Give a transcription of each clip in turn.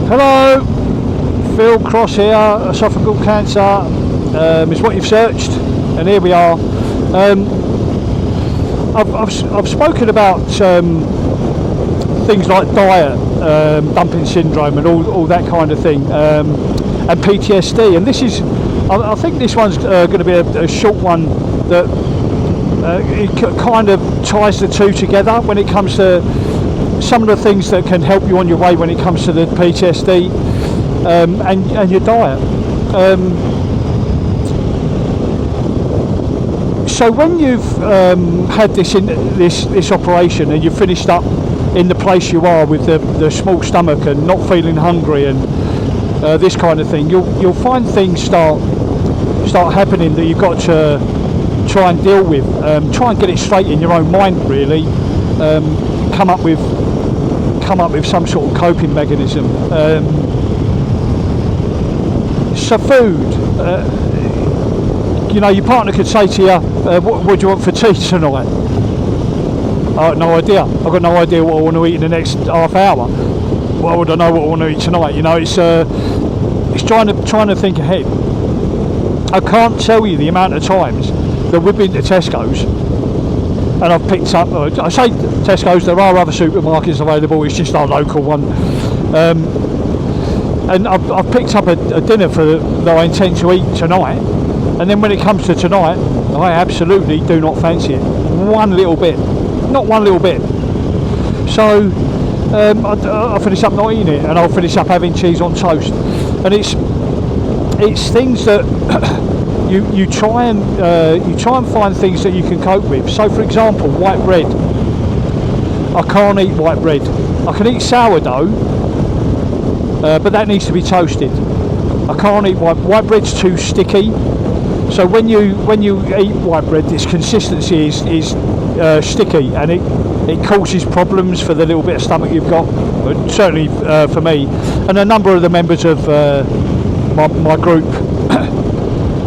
Hello, Phil Cross here. Esophageal cancer is what you've searched, and here we are. I've spoken about things like diet, dumping syndrome, and all that kind of thing, and PTSD. And this is, I think this one's going to be a short one that it kind of ties the two together when it comes to some of the things that can help you on your way when it comes to the PTSD and your diet. So when you've had this operation and you've finished up in the place you are with the small stomach and not feeling hungry and this kind of thing, you'll find things start happening that you've got to try and deal with. Try and get it straight in your own mind, really. Come up with some sort of coping mechanism. So food, you know, your partner could say to you, what do you want for tea tonight? I have no idea. I've got no idea what I want to eat in the next half hour. Why would I know what I want to eat tonight? You know, it's trying to think ahead. I can't tell you the amount of times that we've been to Tesco's and I've picked up, I say Tesco's, there are other supermarkets available, it's just our local one, and I've picked up a dinner that I intend to eat tonight, and then when it comes to tonight, I absolutely do not fancy it, one little bit, not one little bit. So I'll finish up not eating it, and I'll finish up having cheese on toast, and it's things that you try and find things that you can cope with. So for example, white bread, I can't eat white bread. I can eat sourdough, but that needs to be toasted. I can't eat white bread's too sticky. So when you eat white bread, its consistency is sticky, and it causes problems for the little bit of stomach you've got, certainly for me and a number of the members of my group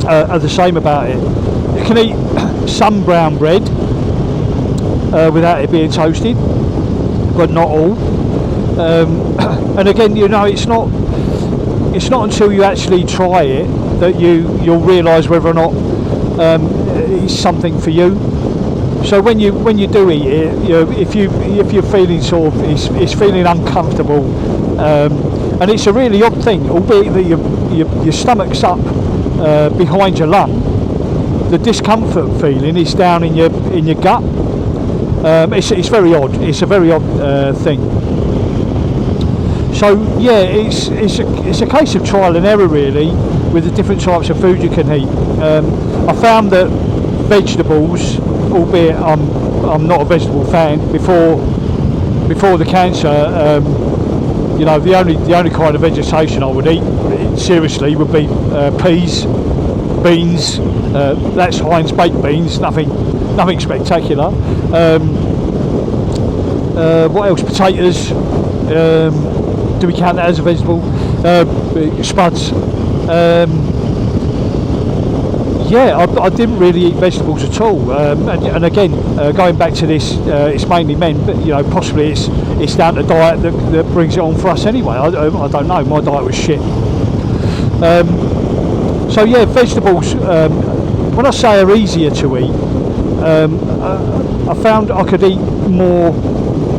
are the same about it. You can eat some brown bread without it being toasted, but not all. And again, you know, it's not until you actually try it that you'll realise whether or not it's something for you. So when you do eat it, you know, if you're feeling sort of it's feeling uncomfortable, and it's a really odd thing, albeit that your stomach's up behind your lung, the discomfort feeling is down in your gut. It's very odd. It's a very odd thing. So yeah, it's a case of trial and error really with the different types of food you can eat. I found that vegetables, albeit I'm not a vegetable fan, before the cancer, you know, the only kind of vegetation I would eat seriously would be peas, beans. That's Heinz baked beans, nothing spectacular. What else? Potatoes. Do we count that as a vegetable? Spuds. Yeah, I didn't really eat vegetables at all. And again, going back to this, it's mainly men, but you know, possibly it's down to diet that brings it on for us anyway. I don't know. My diet was shit. So yeah, vegetables. When I say are easier to eat, I found I could eat more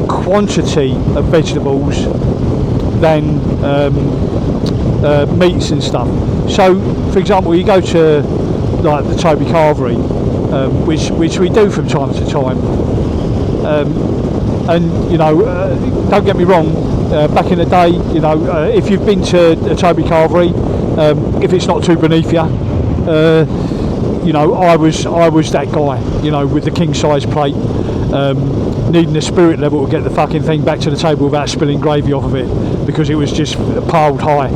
quantity of vegetables than meats and stuff. So, for example, you go to like the Toby Carvery, which we do from time to time, and you know, don't get me wrong. Back in the day, you know, if you've been to a Toby Carvery, if it's not too beneath you, you know, I was that guy, you know, with the king size plate, needing the spirit level to get the fucking thing back to the table without spilling gravy off of it because it was just piled high.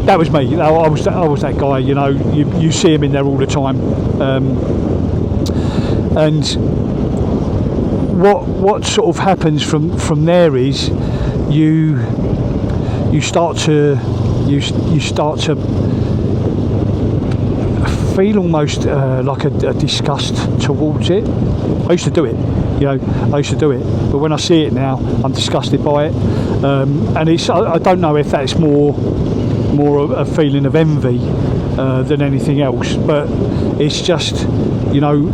That was me. I was that guy. You know, you see him in there all the time. And what sort of happens from there is you start to feel almost like a disgust towards it. I used to do it. You know, I used to do it, but when I see it now, I'm disgusted by it. And it's, I don't know if that's more a feeling of envy than anything else, but it's just, you know,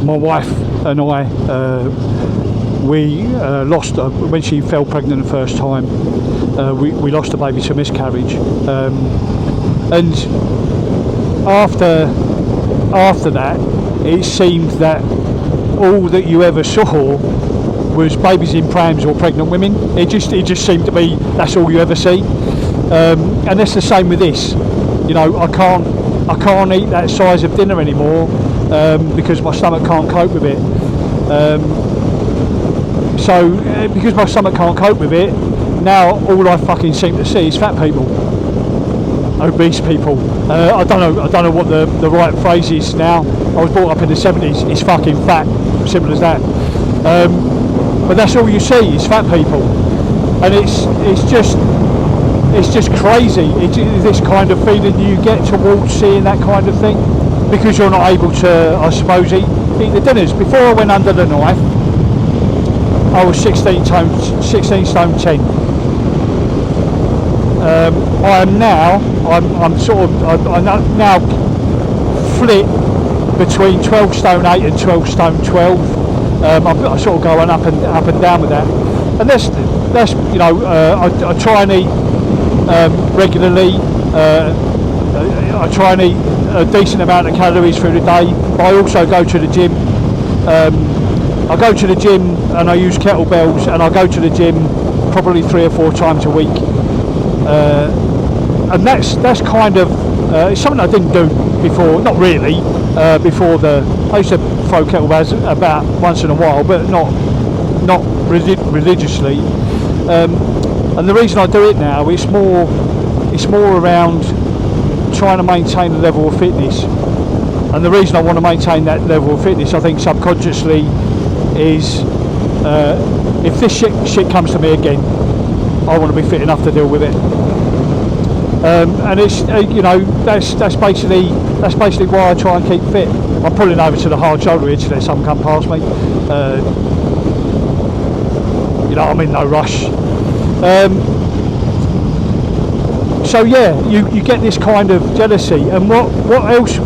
my wife and I, we lost when she fell pregnant the first time. We lost a baby to miscarriage, and after that, it seemed that all that you ever saw was babies in prams or pregnant women. It just seemed to be that's all you ever see, and that's the same with this. You know, I can't eat that size of dinner anymore because my stomach can't cope with it. So because my stomach can't cope with it, now all I fucking seem to see is fat people, obese people. I don't know what the right phrase is now. I was brought up in the 70s. It's fucking fat, simple as that. But that's all you see is fat people, and it's just crazy. It's this kind of feeling you get towards seeing that kind of thing, because you're not able to, I suppose, eat the dinners. Before I went under the knife, I was 16 stone 10. I am now, I'm sort of, I now flit between 12 stone 8 and 12 stone 12. I sort of going up and down with that, and that's you know, I try and eat regularly. I try and eat a decent amount of calories through the day, but I also go to the gym. I go to the gym and I use kettlebells, and I go to the gym probably 3 or 4 times a week, and that's kind of it's something I didn't do before. Not really. Before I used to throw kettlebells about once in a while, but not religiously. And the reason I do it now, it's more around trying to maintain a level of fitness. And the reason I want to maintain that level of fitness, I think subconsciously, is if this shit comes to me again, I want to be fit enough to deal with it. And it's you know, that's basically why I try and keep fit. I'm pulling over to the hard shoulder here to let someone come past me. You know, I'm in no rush. So yeah, you get this kind of jealousy, and what else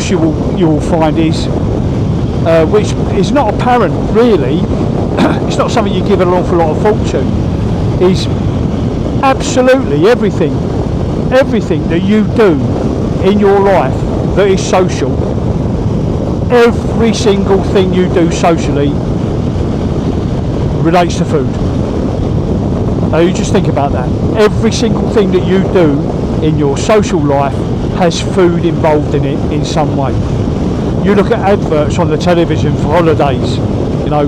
you will find is, which is not apparent really, it's not something you give an awful lot of thought to, is absolutely everything that you do in your life that is social, every single thing you do socially relates to food. Now you just think about that. Every single thing that you do in your social life has food involved in it in some way. You look at adverts on the television for holidays, you know,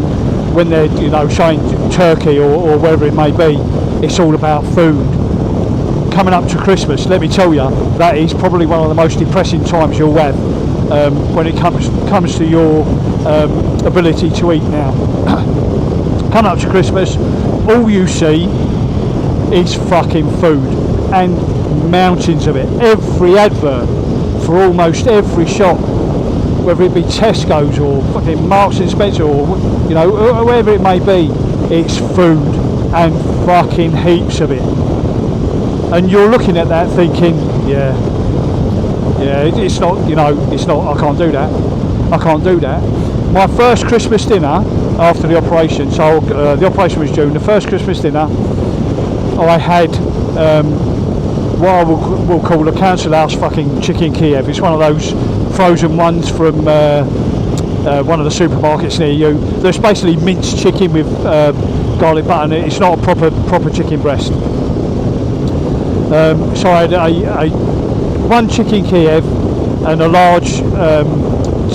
when they're, you know, showing Turkey or wherever it may be, it's all about food. Coming up to Christmas, let me tell you, that is probably one of the most depressing times you'll have when it comes to your ability to eat now. Coming up to Christmas, all you see is fucking food, and mountains of it. Every advert for almost every shop, whether it be Tesco's or fucking Marks and Spencer or, you know, wherever it may be, it's food, and fucking heaps of it. And you're looking at that thinking, yeah, it's not, you know, it's not, I can't do that. My first Christmas dinner after the operation, so the operation was June, the first Christmas dinner I had what I will call a council house fucking chicken Kiev. It's one of those frozen ones from one of the supermarkets near you. There's basically minced chicken with garlic butter in it. It's not a proper chicken breast. So I had one chicken Kiev and a large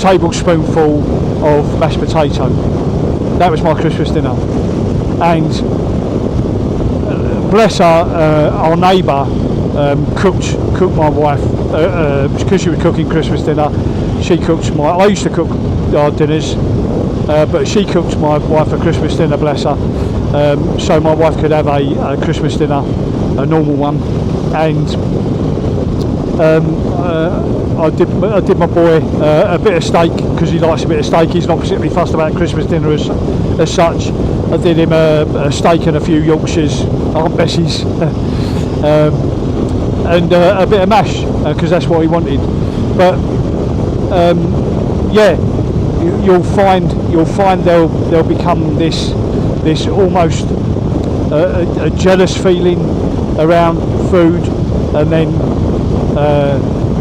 tablespoonful of mashed potato. That was my Christmas dinner. And bless her, our neighbour cooked my wife, because she was cooking Christmas dinner, she cooked I used to cook our dinners, but she cooked my wife a Christmas dinner, bless her, so my wife could have a Christmas dinner, a normal one. And I did my boy a bit of steak because he likes a bit of steak. He's not particularly fussed about Christmas dinner as such. I did him a steak and a few Yorkshires, Aunt Bessie's, and a bit of mash because that's what he wanted. But yeah, you'll find they'll become this almost a jealous feeling around food, and then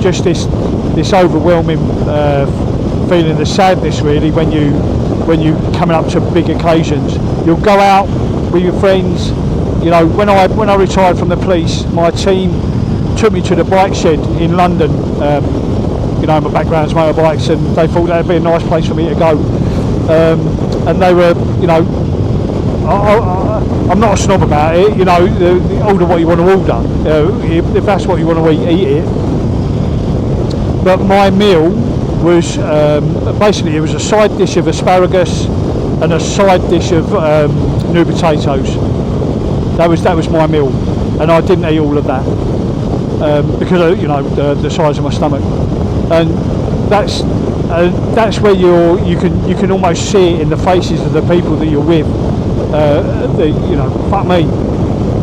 just this overwhelming feeling of sadness really when you coming up to big occasions. You'll go out with your friends. You know, when I retired from the police, my team took me to the bike shed in London. You know, my background's motorbikes, and they thought that'd be a nice place for me to go. And they were, you know, I'm not a snob about it. You know, order what you want to order. If that's what you want to eat it. But my meal was basically, it was a side dish of asparagus and a side dish of new potatoes. That was my meal, and I didn't eat all of that because of, you know, the size of my stomach. And that's where you can almost see it in the faces of the people that you're with. You know, fuck me.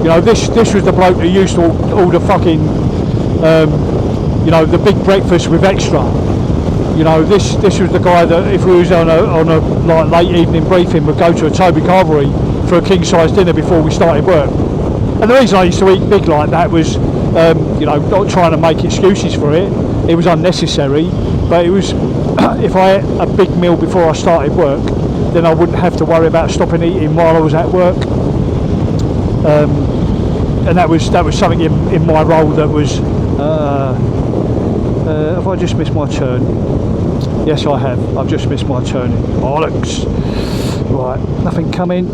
You know, this was the bloke that used to order fucking you know, the big breakfast with extra. You know, this was the guy that if we was on a like late evening briefing, would go to a Toby Carvery for a king size dinner before we started work. And the reason I used to eat big like that was, you know, not trying to make excuses for it. It was unnecessary, but it was. If I ate a big meal before I started work, then I wouldn't have to worry about stopping eating while I was at work. And that was something in my role that was. Have I just missed my turn? Yes, I have. I've just missed my turn. Bollocks. Right, nothing coming.